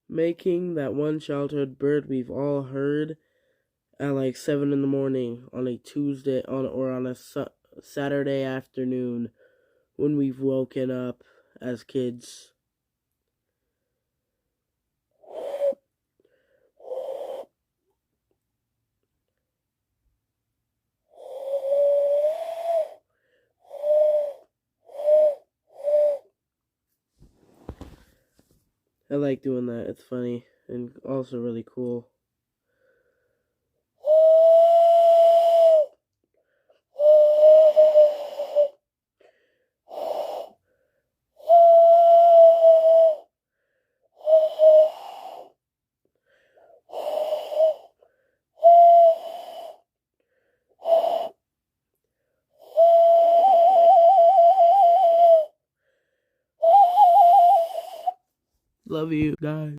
making that one sheltered bird we've all heard at like 7 in the morning on a Tuesday or on a Saturday afternoon when we've woken up as kids. I like doing that. It's funny and also really cool. Love you guys.